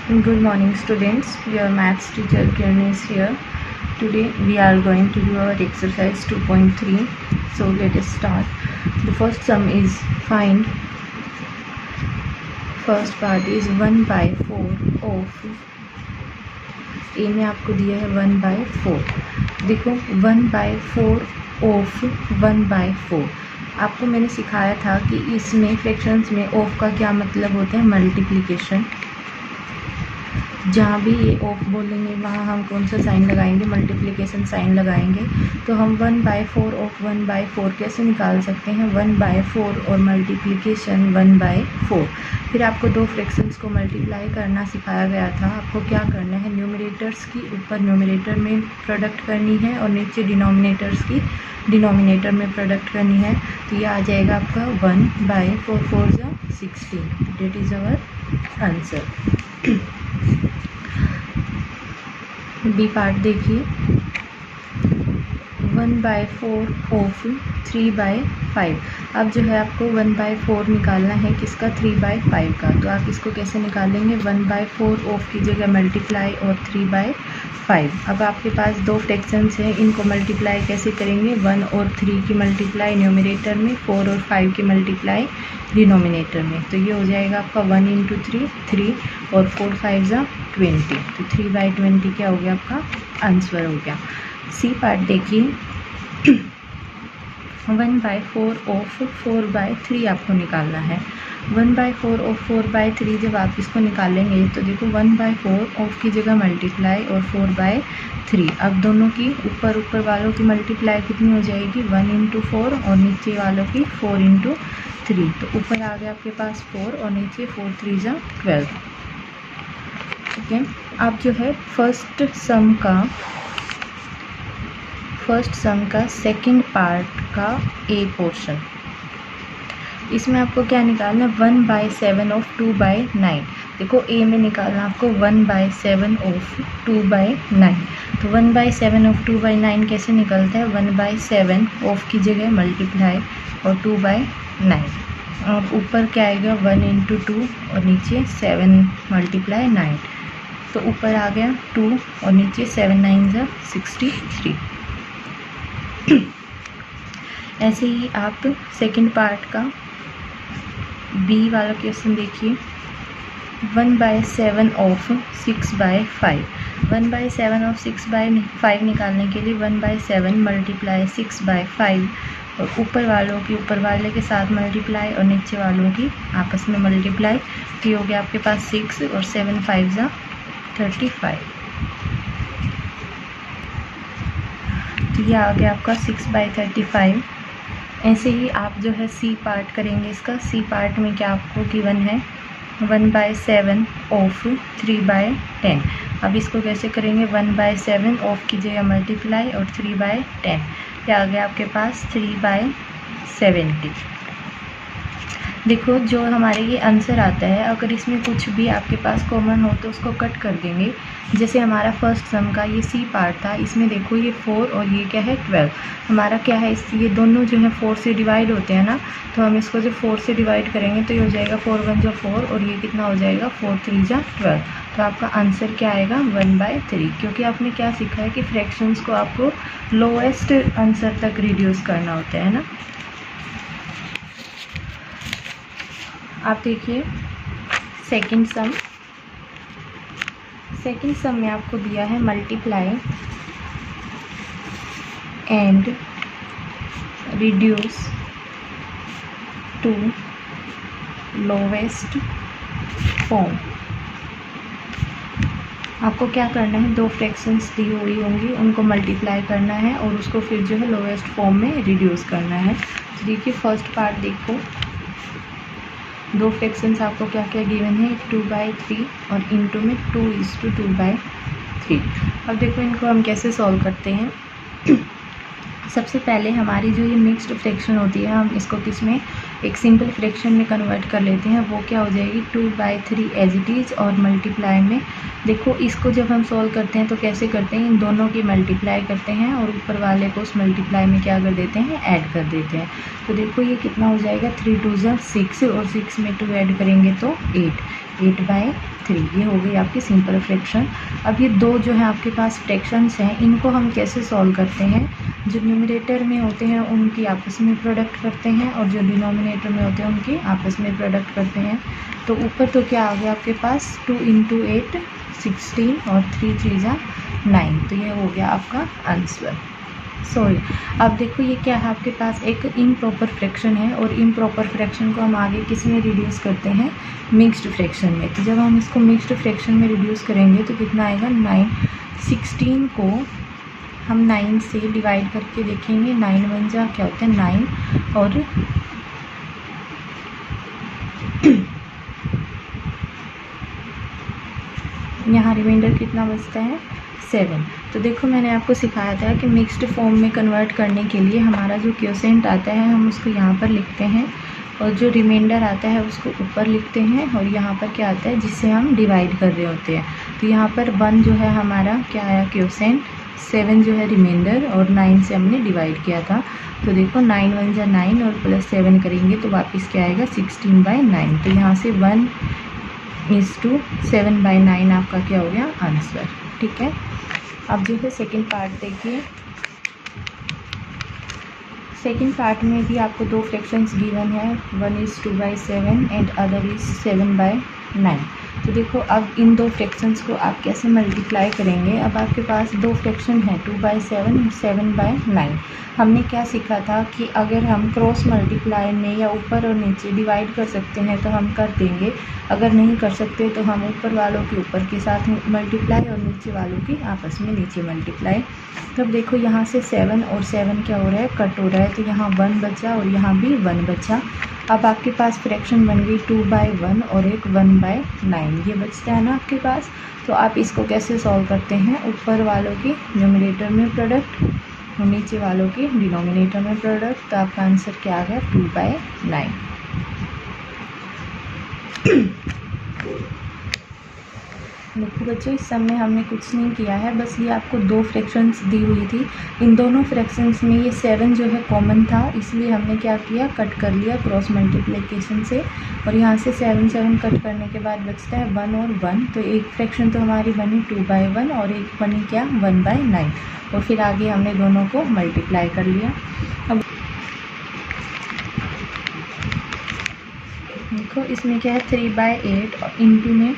Good morning students, your maths teacher Kiran is here. Today we are going to do our exercise 2.3. So let us start. The first sum is find. First part is 1/4 of A में आपको दिया है 1/4. देखो 1/4 of 1/4. आपको मैंने सिखाया था कि इसमें फ्रैक्शंस में ऑफ का क्या मतलब होता है, मल्टीप्लिकेशन. जहाँ भी ये ऑफ बोलेंगे वहाँ हम कौन सा साइन लगाएंगे, मल्टीप्लिकेशन साइन लगाएंगे. तो हम 1/4 ऑफ 1/4 कैसे निकाल सकते हैं, 1/4 और मल्टीप्लिकेशन 1/4. फिर आपको दो फ्रैक्शंस को मल्टीप्लाई करना सिखाया गया था. आपको क्या करना है, न्यूमरेटर्स की ऊपर न्यूमरेटर में प्रोडक्ट करनी है और नीचे डिनोमिनेटर्स की डिनोमिनेटर में प्रोडक्ट करनी है. तो ये आ जाएगा आपका 1/4 4 16. That is our answer. B part देखिए, 1/4 ऑफ 3/5. अब जो है आपको 1/4 निकालना है किसका, 3/5 का. तो आप इसको कैसे निकालेंगे, 1/4 ऑफ की जगह मल्टीप्लाई और 3/5. अब आपके पास दो फ्रैक्शंस हैं, इनको मल्टीप्लाई कैसे करेंगे, 1 और 3 की मल्टीप्लाई न्यूमरेटर में, 4 और 5 की मल्टीप्लाई डिनोमिनेटर में. तो ये हो जाएगा आपका 1 × 3 3 और 4 5 20. तो 3/20 क्या हो गया, आपका आंसर हो गया. सी पार्ट देखिए, 1/4 ऑफ 4/3 आपको निकालना है. 1/4 ऑफ 4/3 जब आप इसको निकालेंगे तो देखो 1/4 ऑफ की जगह मल्टीप्लाई और 4/3. अब दोनों की ऊपर वालों की मल्टीप्लाई कितनी हो जाएगी, 1 × 4 और नीचे वालों की 4 × 3. तो ऊपर आ गया आपके पास 4 और नीचे 4 3 12. ठीक है. अब जो है फर्स्ट सम का सेकंड पार्ट का ए पोर्शन, इसमें आपको क्या निकालना है, 1/7 ऑफ 2/9. देखो ए में निकालना आपको 1/7 ऑफ 2/9. तो 1/7 ऑफ 2/9 कैसे निकलता है, 1/7 ऑफ की जगह मल्टीप्लाई और 2/9 और ऊपर क्या आएगा 1 × 2 और नीचे 7 × 9. तो ऊपर आ गया 2 और नीचे 7 9 63. ऐसे ही आप सेकंड पार्ट का बी वाला क्वेश्चन देखिए, 1/7 ऑफ 6/5. 1/7 ऑफ 6/5 निकालने के लिए 1/7 मल्टीप्लाई 6/5 और ऊपर वाले के साथ मल्टीप्लाई और नीचे वालों की आपस में मल्टीप्लाई. तो ये हो गया आपके पास 6 और 7 5 35. तो ये आ गया आपका 6/35. ऐसे ही आप जो है सी पार्ट करेंगे. इसका सी पार्ट में क्या आपको गिवन है, 1/7 ऑफ 3/10. अब इसको कैसे करेंगे, 1/7 ऑफ की जगह मल्टीप्लाई और 3/10. क्या आ गया आपके पास 3/70. देखो जो हमारे ये आंसर आता है, अगर इसमें कुछ भी आपके पास कॉमन हो तो उसको कट कर देंगे. जैसे हमारा फर्स्ट सम का ये सी पार्ट था, इसमें देखो ये 4 और ये क्या है 12. हमारा क्या है, ये दोनों जो है 4 से डिवाइड होते हैं ना, तो हम इसको जब 4 से डिवाइड करेंगे तो ये हो जाएगा 4 1 4 और ये कितना हो जाएगा 4 3 12. तो आपका आंसर क्या आएगा 1/3. क्योंकि आपने क्या सीखा है कि फ्रैक्शंस को आपको लोएस्ट आंसर तक रिड्यूस करना होता है ना. आप देखिए सेकंड सम में आपको दिया है multiply and reduce to lowest form. आपको क्या करना है, दो फ्रैक्शंस दी हुई होंगी उनको मल्टीप्लाई करना है और उसको फिर जो है लोवेस्ट फॉर्म में रिड्यूस करना है. तो देखिए फर्स्ट पार्ट देखो, दो फ्रैक्शंस आपको क्या क्या गिवन है, 2/3 और इनटू में 2:2/3. अब देखो इनको हम कैसे सॉल्व करते हैं. सबसे पहले हमारी जो ये मिक्स्ड फ्रैक्शन होती है, हम इसको किस में, एक सिंपल फ्रैक्शन में कन्वर्ट कर लेते हैं. वो क्या हो जाएगी 2/3 एज इट इज़ और मल्टीप्लाई में. देखो इसको जब हम सॉल्व करते हैं तो कैसे करते हैं, इन दोनों की मल्टीप्लाई करते हैं और ऊपर वाले को उस मल्टीप्लाई में क्या कर देते हैं, ऐड कर देते हैं. तो देखो ये कितना हो जाएगा 3 2 6 और 6 में 2 ऐड करेंगे तो 8. 8/3। ये हो गई आपकी सिंपल फ्रैक्शन। अब ये दो जो है आपके पास फ्रैक्शंस हैं, इनको हम कैसे सॉल्व करते हैं। जो न्यूमरेटर में होते हैं उनकी आपस में प्रोडक्ट करते हैं और जो डिनोमिनेटर में होते हैं उनकी आपस में प्रोडक्ट करते हैं। तो ऊपर तो क्या आ गया आपके पास 2 × 8 16 और 3 3 जा 9। तो ये हो गया आपका आंसर। सॉरी, अब देखो ये क्या है आपके पास एक इम्प्रॉपर फ्रैक्शन है और इम्प्रॉपर फ्रैक्शन को हम आगे किस में रिड्यूस करते हैं, मिक्स्ड फ्रैक्शन में। तो जब हम इसको मिक्स्ड फ्रैक्शन में रिड्यूस करेंगे तो कितना आएगा 9। 16 को हम 9 से डिवाइड करके देखेंगे, 9 1 जा क्या होता है 9 और यहाँ रिमाइंडर कितना बचता है 7। तो देखो मैंने आपको सिखाया था कि मिक्स्ड फॉर्म में कन्वर्ट करने के लिए हमारा जो क्वोशिएंट आता है हम उसको यहाँ पर लिखते हैं और जो रिमाइंडर आता है उसको ऊपर लिखते हैं और यहाँ पर क्या आता है जिससे हम डिवाइड कर रहे होते हैं। तो यहाँ पर 1 जो है हमारा क्या आया क्वोशिएंट, 7 जो है रिमाइंडर और 9 से हमने डिवाइड किया था। तो देखो 9 1 जा 9 और प्लस 7 करेंगे तो वापस क्या आएगा 16/9। तो यहाँ से 1:7/9 आपका क्या हो गया आंसर। ठीक है, अब जो है सेकंड पार्ट देखिए। सेकंड पार्ट में भी आपको दो फ्रैक्शंस गिवन है, one is 2/7 and other is 7/9। तो देखो अब इन दो फ्रैक्शंस को आप कैसे मल्टीप्लाई करेंगे। अब आपके पास दो फ्रैक्शन है 2/7 और 7/9। हमने क्या सीखा था कि अगर हम क्रॉस मल्टीप्लाई में या ऊपर और नीचे डिवाइड कर सकते हैं तो हम कर देंगे, अगर नहीं कर सकते तो हम ऊपर वालों के ऊपर के साथ मल्टीप्लाई और नीचे वालों की आपस में नीचे मल्टीप्लाई। तब देखो यहाँ से 7 और 7 क्या हो रहा है कट हो रहा है, तो यहाँ 1 बचा और यहाँ भी 1 बचा। अब आपके पास फ्रैक्शन बन गई 2/1 और एक 1/9, ये बचता है ना आपके पास। तो आप इसको कैसे सॉल्व करते हैं, ऊपर वालों की न्यूमरेटर में प्रोडक्ट और नीचे वालों की डिनोमिनेटर में प्रोडक्ट। तो आपका आंसर क्या आ गया 2/9। देखो बच्चों इस सब में हमने कुछ नहीं किया है, बस ये आपको दो फ्रैक्शंस दी हुई थी। इन दोनों फ्रैक्शंस में ये 7 जो है कॉमन था, इसलिए हमने क्या किया कट कर लिया क्रॉस मल्टीप्लिकेशन से। और यहाँ से 7 7 कट करने के बाद बचता है 1 और 1। तो एक फ्रैक्शन तो हमारी बनी 2/1 और एक बनी क्या 1/9। और फिर आगे हमने दोनों को मल्टीप्लाई कर लिया। अब देखो इसमें क्या है 3/8 और इंटू में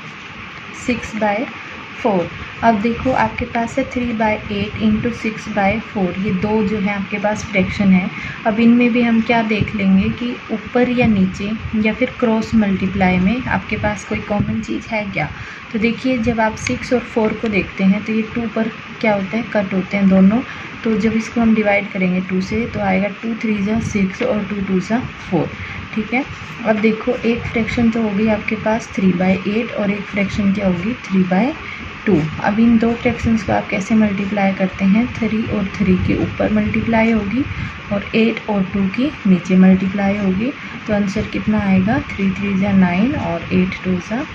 6/4। अब देखो आपके पास है 3/8 इंटू 6/4, ये दो जो है आपके पास फ्रैक्शन है। अब इनमें भी हम क्या देख लेंगे कि ऊपर या नीचे या फिर क्रॉस मल्टीप्लाई में आपके पास कोई कॉमन चीज़ है क्या। तो देखिए जब आप 6 और 4 को देखते हैं तो ये 2 पर क्या होता है कट होते हैं दोनों। तो जब इसको हम डिवाइड करेंगे 2 से तो आएगा 2 3 जा 6 और 2 2 जा 4। ठीक है, अब देखो एक फ्रैक्शन तो होगी आपके पास 3/8 और एक फ्रैक्शन क्या होगी 3/2। अब इन दो फ्रैक्शंस को आप कैसे मल्टीप्लाई करते हैं, 3 और 3 के ऊपर मल्टीप्लाई होगी और 8 और 2 की नीचे मल्टीप्लाई होगी। तो आंसर कितना आएगा 3 3 जा 9 और 8 2 जा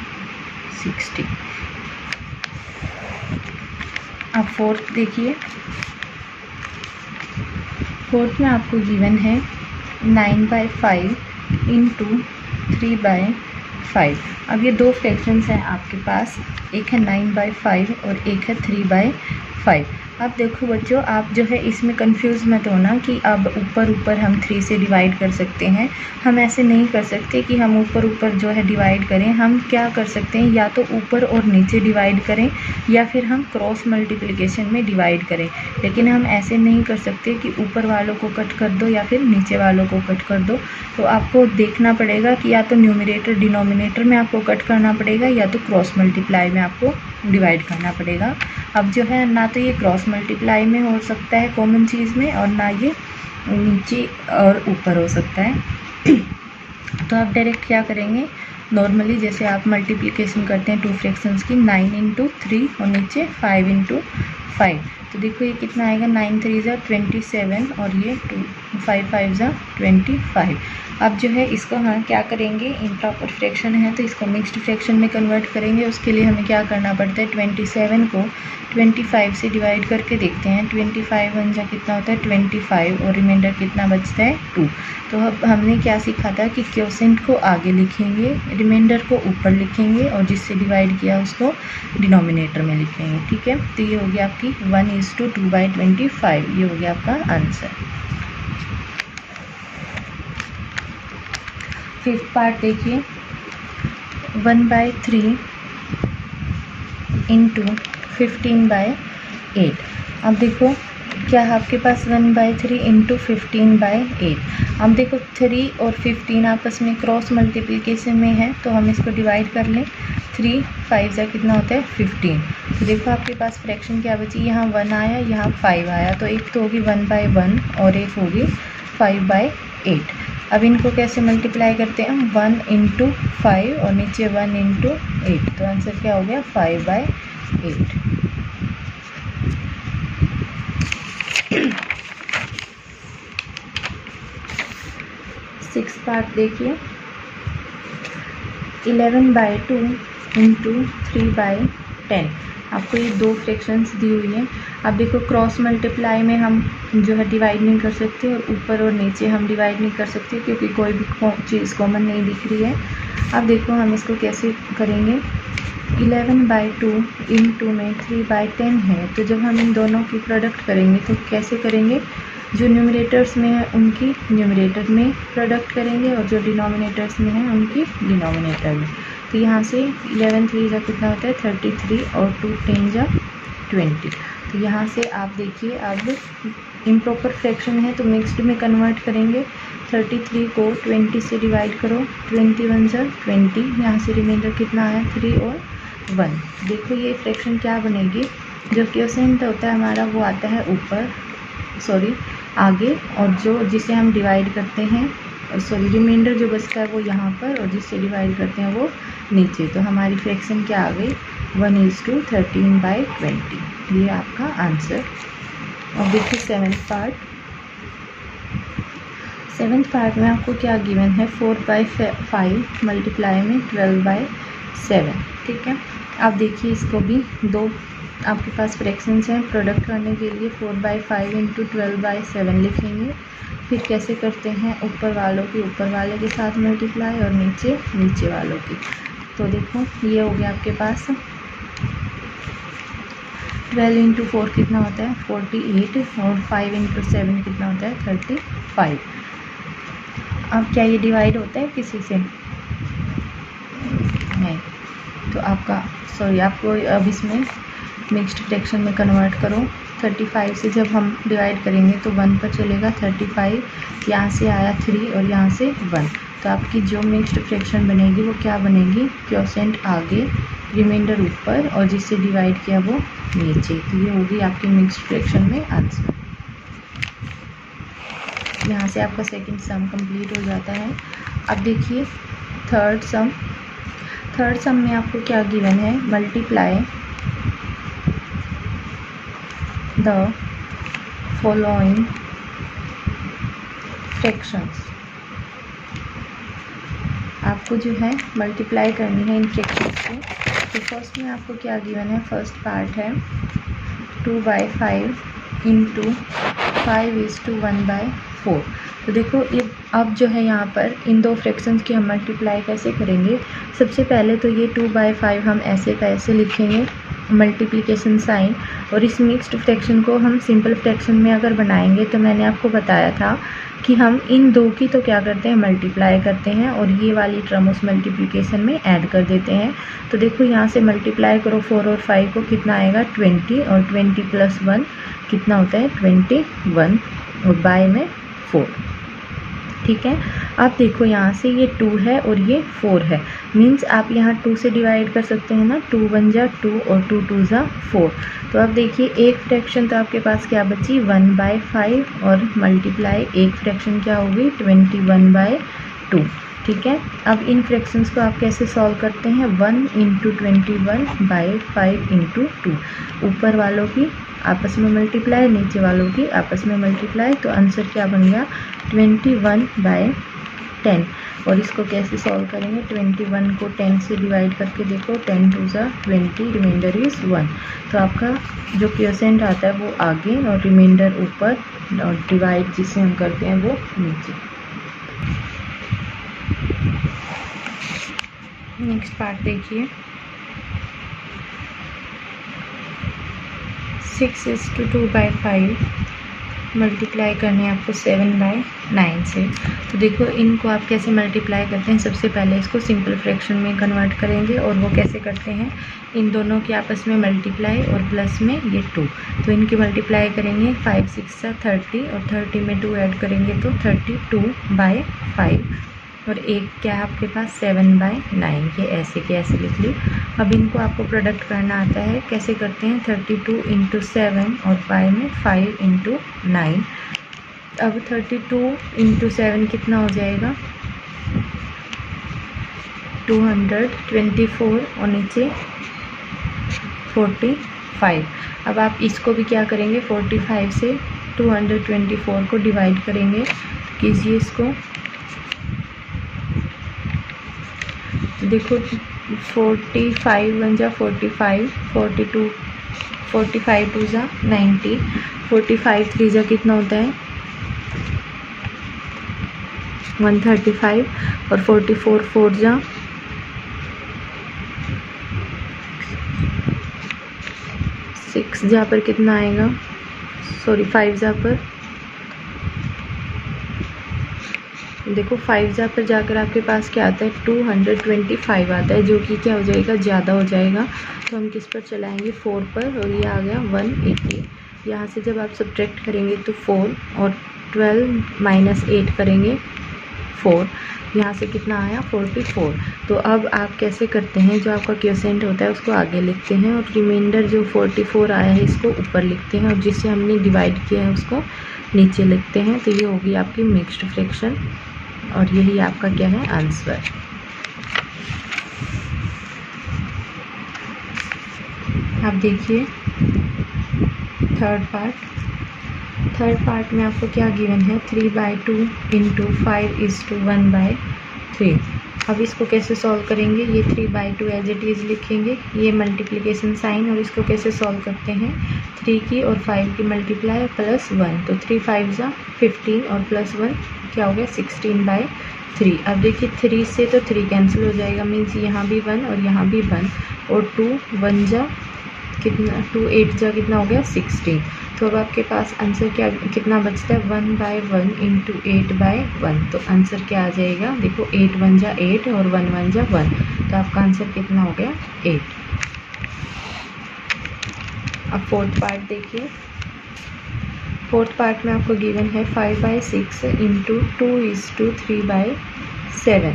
60। अब फोर्थ देखिए, फोर्थ में आपको गिवन है 9/5 इंटू 3/5। अब ये दो फ्रैक्शंस हैं आपके पास, एक है 9/5 और एक है 3/5। अब देखो बच्चों आप जो है इसमें कंफ्यूज मत होना कि अब ऊपर हम 3 से डिवाइड कर सकते हैं। हम ऐसे नहीं कर सकते कि हम ऊपर जो है डिवाइड करें। हम क्या कर सकते हैं, या तो ऊपर और नीचे डिवाइड करें या फिर हम क्रॉस मल्टीप्लिकेशन में डिवाइड करें। लेकिन हम ऐसे नहीं कर सकते कि ऊपर वालों को कट कर दो या फिर नीचे वालों को कट कर दो। तो आपको देखना पड़ेगा कि या तो न्यूमरेटर डिनोमिनेटर में आपको कट करना पड़ेगा या तो क्रॉस मल्टीप्लाई में आपको डिवाइड करना पड़ेगा। अब जो है ना तो ये क्रॉस मल्टीप्लाई में हो सकता है कॉमन चीज़ में, और ना ये नीचे और ऊपर हो सकता है। तो आप डायरेक्ट क्या करेंगे, नॉर्मली जैसे आप मल्टीप्लिकेशन करते हैं टू फ्रैक्शंस की, 9 × 3 और नीचे 5 × 5। तो देखो ये कितना आएगा 9 3 जा 27 और ये 5 5 जा 25। अब जो है इसको हम क्या करेंगे, इम्प्रॉपर फ्रैक्शन है तो इसको मिक्स्ड फ्रैक्शन में कन्वर्ट करेंगे। उसके लिए हमें क्या करना पड़ता है, 27 को 25 से डिवाइड करके देखते हैं। 25 वन जा कितना होता है 25 और रिमाइंडर कितना बचता है 2। तो अब हमने क्या सीखा था कि क्वोशिएंट को आगे लिखेंगे, रिमाइंडर को ऊपर लिखेंगे और जिससे डिवाइड किया उसको डिनोमिनेटर में लिखेंगे। ठीक है, तो ये हो गया आपकी 1:2/25, ये हो गया आपका आंसर। फिफ्थ पार्ट देखिए, 1/3 इंटू 15/8। अब देखो क्या है आपके पास 1/3 इंटू 15/8। अब देखो 3 और 15 आपस में क्रॉस मल्टीप्लिकेशन में है तो हम इसको डिवाइड कर लें। 3 5 जा कितना होता है 15। तो देखो आपके पास फ्रैक्शन क्या बची, यहाँ 1 आया, यहाँ 5 आया, तो एक तो होगी 1/1 और एक होगी 5/8। अब इनको कैसे मल्टीप्लाई करते हैं हम, 1 इंटू 5 और नीचे 1 इंटू 8, तो आंसर क्या हो गया 5/8। सिक्स पार्ट देखिए, 11/2 इंटू 3/10। आपको ये दो फ्रैक्शंस दी हुई हैं। अब देखो क्रॉस मल्टीप्लाई में हम जो है डिवाइड नहीं कर सकते और ऊपर और नीचे हम डिवाइड नहीं कर सकते क्योंकि कोई भी चीज़ कॉमन नहीं दिख रही है। अब देखो हम इसको कैसे करेंगे, 11/2 इंटू में 3/10 है, तो जब हम इन दोनों की प्रोडक्ट करेंगे तो कैसे करेंगे, जो न्यूमरेटर्स में है उनकी न्यूमरेटर में प्रोडक्ट करेंगे और जो डिनोमिनेटर्स में है उनकी डिनोमिनेटर में। तो यहाँ से 11 3 जा कितना होता है 33 और 2 10 जा 20। तो यहाँ से आप देखिए अब इम्प्रॉपर फ्रैक्शन है तो मिक्स्ड में कन्वर्ट करेंगे। 33 को 20 से डिवाइड करो, 21 जा 20, यहाँ से रिमाइंडर कितना आया 3 और 1। देखो ये फ्रैक्शन क्या बनेगी, जो क्वोशिएंट होता है हमारा वो आता है ऊपर, सॉरी आगे, और जो जिसे हम डिवाइड करते हैं रिमाइंडर जो बचता है वो यहाँ पर और जिससे डिवाइड करते हैं वो नीचे। तो हमारी फ्रैक्शन क्या आ गई 1:13/20, ये आपका आंसर। और देखिए सेवन्थ पार्ट में आपको क्या गिवन है, 4/5 मल्टीप्लाई में 12/7। ठीक है, आप देखिए इसको भी दो आपके पास फ्रैक्शंस हैं, प्रोडक्ट करने के लिए 4/5 इंटू 12/7 लिखेंगे। फिर कैसे करते हैं, ऊपर वालों की ऊपर वाले के साथ मल्टीप्लाई और नीचे वालों की। तो देखो ये हो गया आपके पास 12 इंटू 4 कितना होता है 48 और 5 इंटू 7 कितना होता है 35। अब क्या ये डिवाइड होता है किसी से, नहीं, तो आपका आपको अब इसमें मिक्स्ड फ्रैक्शन में कन्वर्ट करो। 35 से जब हम डिवाइड करेंगे तो 1 पर चलेगा, 35 यहाँ से आया 3 और यहाँ से 1, तो आपकी जो मिक्स्ड फ्रैक्शन बनेगी वो क्या बनेगी, क्वोशिएंट आगे रिमाइंडर ऊपर और जिससे डिवाइड किया वो नीचे। तो ये होगी आपकी मिक्स्ड फ्रैक्शन में आंसर। यहाँ से आपका सेकंड सम कंप्लीट हो जाता है। अब देखिए थर्ड सम में आपको क्या गिवन है, मल्टीप्लाई द फॉलोइंग फ्रैक्शंस। आपको जो है मल्टीप्लाई करनी है इन फ्रैक्शंस को। तो फर्स्ट में आपको क्या गिवन है, फर्स्ट पार्ट है 2/5 इंटू 5:1/4। तो देखो ये अब जो है यहाँ पर इन दो फ्रैक्शंस की हम मल्टीप्लाई कैसे करेंगे। सबसे पहले तो ये 2/5 हम ऐसे का ऐसे लिखेंगे मल्टीप्लिकेशन साइन, और इस मिक्स्ड फ्रैक्शन को हम सिंपल फ्रैक्शन में अगर बनाएंगे तो मैंने आपको बताया था कि हम इन दो की तो क्या करते हैं मल्टीप्लाई करते हैं और ये वाली टर्म उस मल्टीप्लिकेशन में ऐड कर देते हैं। तो देखो यहाँ से मल्टीप्लाई करो 4 और 5 को, कितना आएगा 20, और 20 + 1 कितना होता है 21, और बाय में 4। ठीक है, अब देखो यहाँ से ये 2 है और ये 4 है, मीन्स आप यहाँ 2 से डिवाइड कर सकते हैं ना, 2 1 जा 2 और 2 2 जा 4। तो अब देखिए एक फ्रैक्शन तो आपके पास क्या बची 1/5 और मल्टीप्लाई एक फ्रैक्शन क्या होगी 21/2। ठीक है, अब इन फ्रैक्शंस को आप कैसे सॉल्व करते हैं, 1 इंटू 21/5 इंटू 2, ऊपर वालों की आपस में मल्टीप्लाई, नीचे वालों की आपस में मल्टीप्लाई, तो आंसर क्या बन गया 21/2। 10। और इसको कैसे सॉल्व करेंगे, 21 को 10 से डिवाइड करके देखो, 10 2 ज़ा 20, रिमाइंडर इज़ 1। तो आपका जो क्वोशिएंट आता है वो आगे और रिमाइंडर ऊपर, और डिवाइड जिसे हम करते हैं वो नीचे। नेक्स्ट पार्ट देखिए, 6:2/5 मल्टीप्लाई करने आपको 7/9 से। तो देखो इनको आप कैसे मल्टीप्लाई करते हैं, सबसे पहले इसको सिंपल फ्रैक्शन में कन्वर्ट करेंगे। और वो कैसे करते हैं, इन दोनों के आपस में मल्टीप्लाई और प्लस में ये 2, तो इनकी मल्टीप्लाई करेंगे, 5 6 30 और 30 में 2 ऐड करेंगे तो 32/5। और एक क्या है आपके पास 7/9, ये ऐसे के ऐसे लिख ली। अब इनको आपको प्रोडक्ट करना आता है, कैसे करते हैं, 32 × 7 और 5 में 5 × 9। अब 32 × 7 कितना हो जाएगा, 224 और नीचे 45। अब आप इसको भी क्या करेंगे, 45 से 224 को डिवाइड करेंगे, कीजिए इसको। देखो 45 1 × 45, 42 45 2 × 90, 45 3 × कितना होता है 135, और 44 4 × 6 जहाँ पर कितना आएगा, सॉरी 5 जहाँ पर, देखो 5 जहाँ पर जाकर आपके पास क्या आता है 225 आता है, जो कि क्या हो जाएगा, ज़्यादा हो जाएगा। तो हम किस पर चलाएंगे, 4 पर, और ये आ गया 180। यहाँ से जब आप सब्ट्रैक्ट करेंगे तो 4 और 12 - 8 करेंगे 4, यहाँ से कितना आया 44। तो अब आप कैसे करते हैं, जो आपका क्वोशिएंट होता है उसको आगे लिखते हैं और रिमाइंडर जो 44 आया है इसको ऊपर लिखते हैं, और जिससे हमने डिवाइड किया है उसको नीचे लिखते हैं। तो ये होगी आपकी मिक्स्ड फ्रैक्शन, और यही आपका क्या है आंसर। आप देखिए थर्ड पार्ट में आपको क्या गिवन है, 3/2 × 5:1/3। अब इसको कैसे सॉल्व करेंगे, ये 3/2 एज इट इज़ लिखेंगे, ये मल्टीप्लिकेशन साइन, और इसको कैसे सॉल्व करते हैं, 3 की और 5 की मल्टीप्लाई प्लस 1, तो 3 5 ज़ा 15 और प्लस 1 क्या हो गया 16/3। अब देखिए 3 से तो 3 कैंसिल हो जाएगा, मीन्स यहाँ भी 1 और यहाँ भी 1, और 2 1 ज़ा कितना, 2 8 ज़ा कितना हो गया 16। तो अब आपके पास आंसर क्या कितना बचता है, 1/1 × 8/1। तो आंसर क्या आ जाएगा, देखो 8 1 ज़ा 8 और 1 1 ज़ा 1, तो आपका आंसर कितना हो गया 8। अब फोर्थ पार्ट देखिए, फोर्थ पार्ट में आपको गिवन है 5/6 × 2:3/7।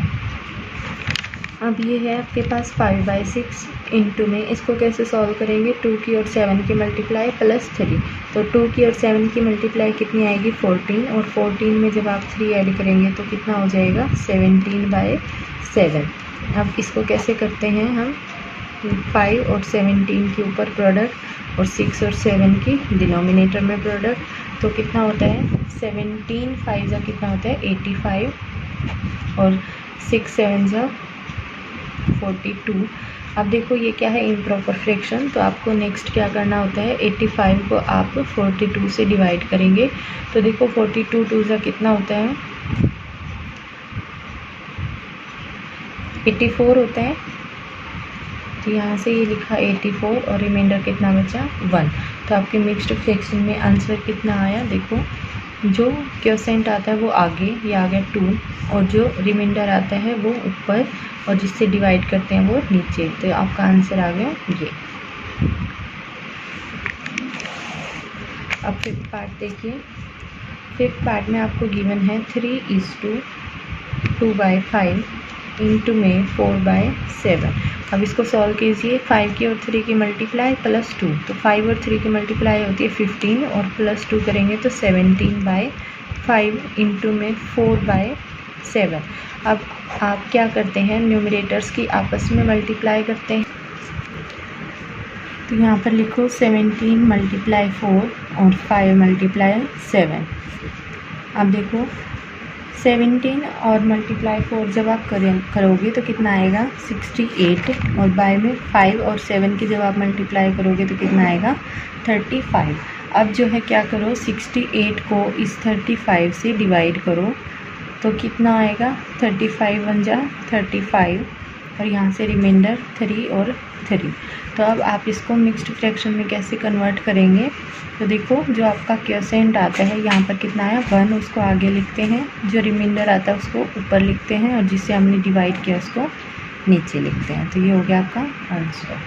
अब ये है आपके पास 5/6 इंटू में, इसको कैसे सॉल्व करेंगे, 2 की और 7 की मल्टीप्लाई प्लस 3, तो 2 की और 7 की मल्टीप्लाई कितनी आएगी 14, और 14 में जब आप 3 ऐड करेंगे तो कितना हो जाएगा 17/7। अब इसको कैसे करते हैं हम, 5 और 17 के ऊपर प्रोडक्ट, और 6 और 7 की डिनोमिनेटर में प्रोडक्ट, तो कितना होता है 17 5 ज़ा कितना होता है 85, और 6 7 ज़ा 42। अब देखो ये क्या है इम्प्रॉपर फ्रैक्शन, तो आपको नेक्स्ट क्या करना होता है, 85 को आप 42 से डिवाइड करेंगे। तो देखो 42 2 ज़ा कितना होता है 84 होता है, तो यहाँ से ये लिखा 84 और रिमाइंडर कितना बचा 1। तो आपके मिक्स्ड फ्रैक्शन में आंसर कितना आया, देखो जो क्वोशिएंट आता है वो आगे, ये आ गया 2, और जो रिमाइंडर आता है वो ऊपर, और जिससे डिवाइड करते हैं वो नीचे। तो आपका आंसर आ गया ये। अब फिफ्थ पार्ट देखिए, फिफ्थ पार्ट में आपको गिवन है 3:2/5 इंटू में 4/7। अब इसको सॉल्व कीजिए, 5 की और 3 की मल्टीप्लाई प्लस 2, तो 5 और 3 की मल्टीप्लाई होती है 15, और प्लस 2 करेंगे तो 17/5 इंटू में 4/7। अब आप क्या करते हैं, न्यूमरेटर्स की आपस में मल्टीप्लाई करते हैं, तो यहाँ पर लिखो 17 × 4 और 5 × 7। अब देखो 17 और मल्टीप्लाई 4 जब आप करोगे तो कितना आएगा 68, और बाय में 5 और 7 की जब आप मल्टीप्लाई करोगे तो कितना आएगा 35। अब जो है क्या करो, 68 को इस 35 से डिवाइड करो तो कितना आएगा 35 बन जा 35, और यहाँ से रिमाइंडर 3 और 3। तो अब आप इसको मिक्स्ड फ्रैक्शन में कैसे कन्वर्ट करेंगे, तो देखो जो आपका क्वोशिएंट आता है यहाँ पर कितना आया 1, उसको आगे लिखते हैं, जो रिमाइंडर आता है उसको ऊपर लिखते हैं, और जिससे हमने डिवाइड किया उसको नीचे लिखते हैं। तो ये हो गया आपका आंसर।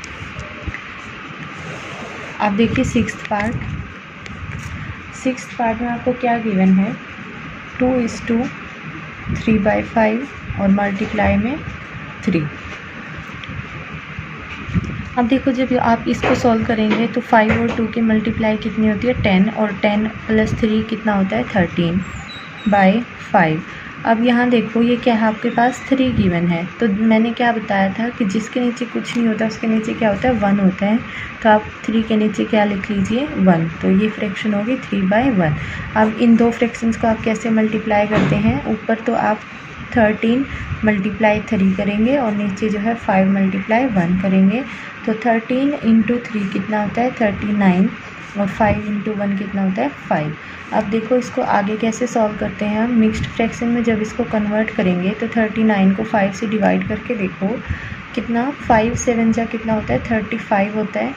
आप देखिए सिक्स्थ पार्ट में आपको क्या गिवन है, 2:3/5 और मल्टीप्लाई में 3। अब देखो जब आप इसको सॉल्व करेंगे तो 5 और 2 की मल्टीप्लाई कितनी होती है 10, और 10 + 3 कितना होता है 13/5। अब यहाँ देखो ये क्या है, आपके पास 3 गिवन है, तो मैंने क्या बताया था कि जिसके नीचे कुछ नहीं होता उसके नीचे क्या होता है 1 होता है, तो आप 3 के नीचे क्या लिख लीजिए 1, तो ये फ्रैक्शन होगी 3/1। अब इन दो फ्रैक्शंस को आप कैसे मल्टीप्लाई करते हैं, ऊपर तो आप 13 × 3 करेंगे और नीचे जो है 5 × 1 करेंगे, तो 13 × 3 कितना होता है 39, और 5 × 1 कितना होता है 5। अब देखो इसको आगे कैसे सॉल्व करते हैं हम, मिक्स्ड फ्रैक्शन में जब इसको कन्वर्ट करेंगे तो 39 को 5 से डिवाइड करके देखो कितना 5 7 जा कितना होता है 35 होता है,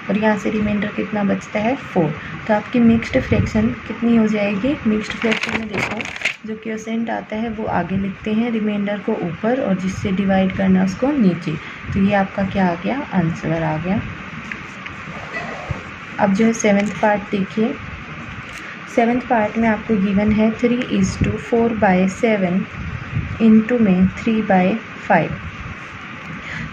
और यहाँ से रिमाइंडर कितना बचता है 4। तो आपकी मिक्स्ड फ्रैक्शन कितनी हो जाएगी, मिक्स्ड फ्रैक्शन में देखो जो क्वोशिएंट आता है वो आगे लिखते हैं, रिमाइंडर को ऊपर, और जिससे डिवाइड करना उसको नीचे। तो ये आपका क्या आ गया, आंसर आ गया। अब जो है 7th पार्ट देखिए, 7th पार्ट में आपको गिवन है 3:4/7 इंटू में 3/5।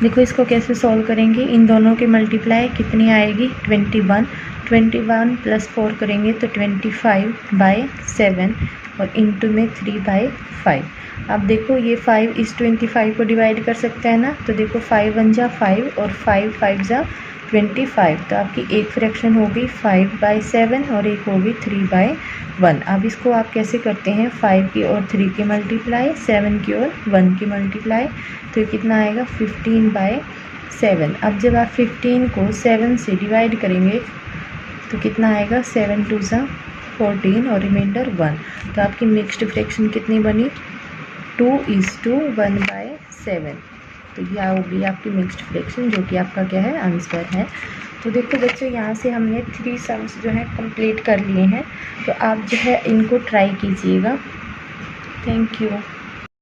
देखो इसको कैसे सॉल्व करेंगे, इन दोनों के मल्टीप्लाई कितनी आएगी 21 + 4 करेंगे तो 25/7, और इंटू में 3/5। अब देखो ये 5 इस 25 को डिवाइड कर सकते हैं ना, तो देखो 5 1 जा 5 और 5 5 जा 25, तो आपकी एक फ्रैक्शन होगी 5/7 और एक होगी 3/1। अब इसको आप कैसे करते हैं, 5 की और 3 की मल्टीप्लाई, 7 की और 1 की मल्टीप्लाई, तो ये कितना आएगा 15/7। अब जब आप 15 को 7 से डिवाइड करेंगे तो कितना आएगा 7 2 जा 14 और रिमाइंडर 1। तो आपकी मिक्स्ड फ्रैक्शन कितनी बनी 2:1/7। तो यह होगी आपकी मिक्स्ड फ्रैक्शन, जो कि आपका क्या है आंसर है। तो देखो बच्चों यहाँ से हमने 3 सम्स जो है कंप्लीट कर लिए हैं, तो आप जो है इनको ट्राई कीजिएगा। Thank you.